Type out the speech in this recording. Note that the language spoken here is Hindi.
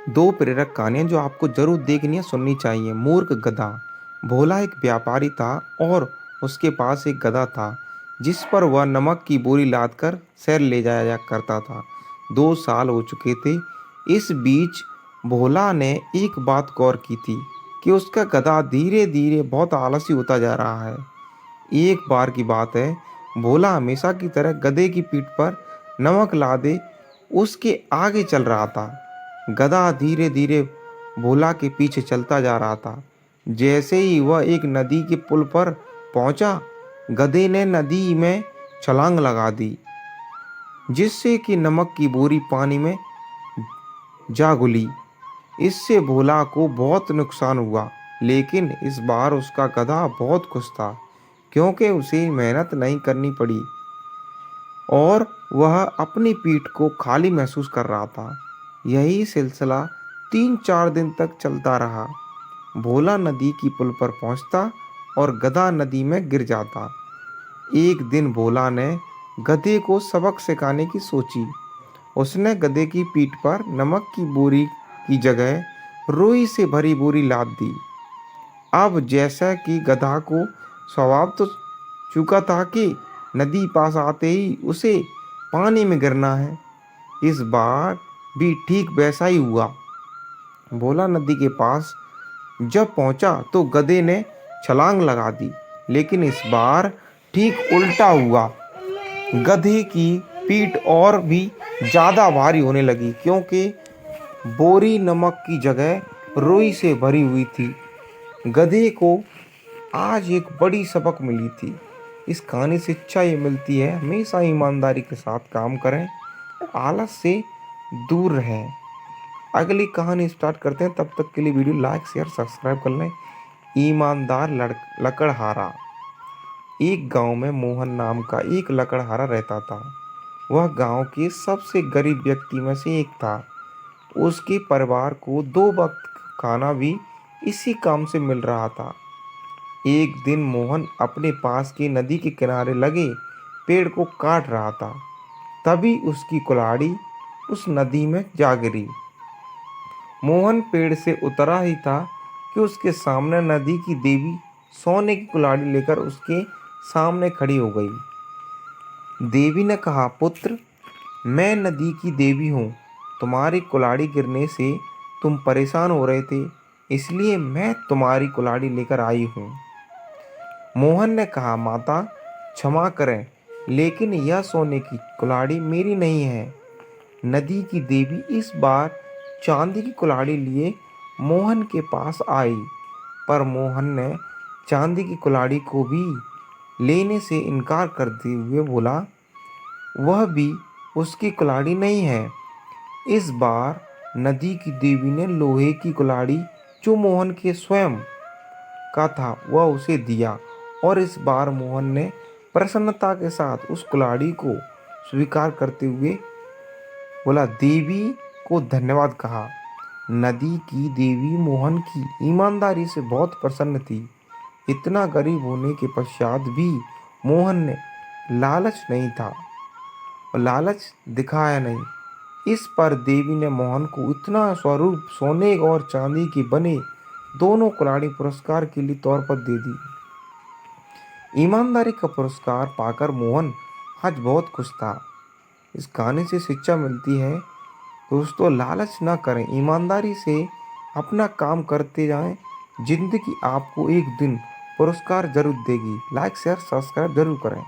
दो प्रेरक कहानियाँ जो आपको ज़रूर देखनी है, सुननी चाहिए। मूर्ख गधा। भोला एक व्यापारी था और उसके पास एक गधा था जिस पर वह नमक की बोरी लाद कर शहर ले जाया करता था। 2 साल हो चुके थे। इस बीच भोला ने एक बात गौर की थी कि उसका गधा धीरे धीरे बहुत आलसी होता जा रहा है। एक बार की बात है, भोला हमेशा की तरह गधे की पीठ पर नमक लादे उसके आगे चल रहा था। गधा धीरे धीरे भोला के पीछे चलता जा रहा था। जैसे ही वह एक नदी के पुल पर पहुंचा, गधे ने नदी में छलांग लगा दी, जिससे कि नमक की बोरी पानी में जा घुली। इससे भोला को बहुत नुकसान हुआ, लेकिन इस बार उसका गधा बहुत खुश था क्योंकि उसे मेहनत नहीं करनी पड़ी और वह अपनी पीठ को खाली महसूस कर रहा था। यही सिलसिला 3-4 दिन तक चलता रहा। भोला नदी की पुल पर पहुंचता और गधा नदी में गिर जाता। एक दिन भोला ने गधे को सबक सिखाने की सोची। उसने गधे की पीठ पर नमक की बोरी की जगह रुई से भरी बोरी लाद दी। अब जैसा कि गधा को स्वभाव तो चुका था कि नदी पास आते ही उसे पानी में गिरना है, इस बार भी ठीक वैसा ही हुआ। भोला नदी के पास जब पहुंचा तो गधे ने छलांग लगा दी, लेकिन इस बार ठीक उल्टा हुआ। गधे की पीठ और भी ज़्यादा भारी होने लगी क्योंकि बोरी नमक की जगह रुई से भरी हुई थी। गधे को आज एक बड़ी सबक मिली थी। इस कहानी से शिक्षा ये मिलती है, हमेशा ईमानदारी के साथ काम करें, आलस से दूर रहें। अगली कहानी स्टार्ट करते हैं, तब तक के लिए वीडियो लाइक शेयर सब्सक्राइब कर लें। ईमानदार लकड़हारा। एक गांव में मोहन नाम का एक लकड़हारा रहता था। वह गांव के सबसे गरीब व्यक्ति में से एक था। उसके परिवार को 2 वक्त खाना भी इसी काम से मिल रहा था। एक दिन मोहन अपने पास की नदी के किनारे लगे पेड़ को काट रहा था। तभी उसकी कुल्हाड़ी उस नदी में जा गिरी। मोहन पेड़ से उतरा ही था कि उसके सामने नदी की देवी सोने की कुल्हाड़ी लेकर उसके सामने खड़ी हो गई। देवी ने कहा, पुत्र, मैं नदी की देवी हूँ। तुम्हारी कुल्हाड़ी गिरने से तुम परेशान हो रहे थे, इसलिए मैं तुम्हारी कुल्हाड़ी लेकर आई हूँ। मोहन ने कहा, माता क्षमा करें, लेकिन यह सोने की कुल्हाड़ी मेरी नहीं है। नदी की देवी इस बार चांदी की कुल्हाड़ी लिए मोहन के पास आई, पर मोहन ने चांदी की कुल्हाड़ी को भी लेने से इनकार करते हुए बोला, वह भी उसकी कुल्हाड़ी नहीं है। इस बार नदी की देवी ने लोहे की कुल्हाड़ी, जो मोहन के स्वयं का था, वह उसे दिया और इस बार मोहन ने प्रसन्नता के साथ उस कुल्हाड़ी को स्वीकार करते हुए बोला, देवी को धन्यवाद कहा। नदी की देवी मोहन की ईमानदारी से बहुत प्रसन्न थी। इतना गरीब होने के पश्चात भी मोहन ने लालच नहीं था और लालच दिखाया नहीं। इस पर देवी ने मोहन को इतना स्वरूप सोने और चांदी के बने दोनों कुल्हाड़ी पुरस्कार के लिए तौर पर दे दी। ईमानदारी का पुरस्कार पाकर मोहन आज बहुत खुश था। इस कहानी से शिक्षा मिलती है, दोस्तों, लालच ना करें, ईमानदारी से अपना काम करते जाएं। जिंदगी आपको एक दिन पुरस्कार जरूर देगी। लाइक शेयर सब्सक्राइब जरूर करें।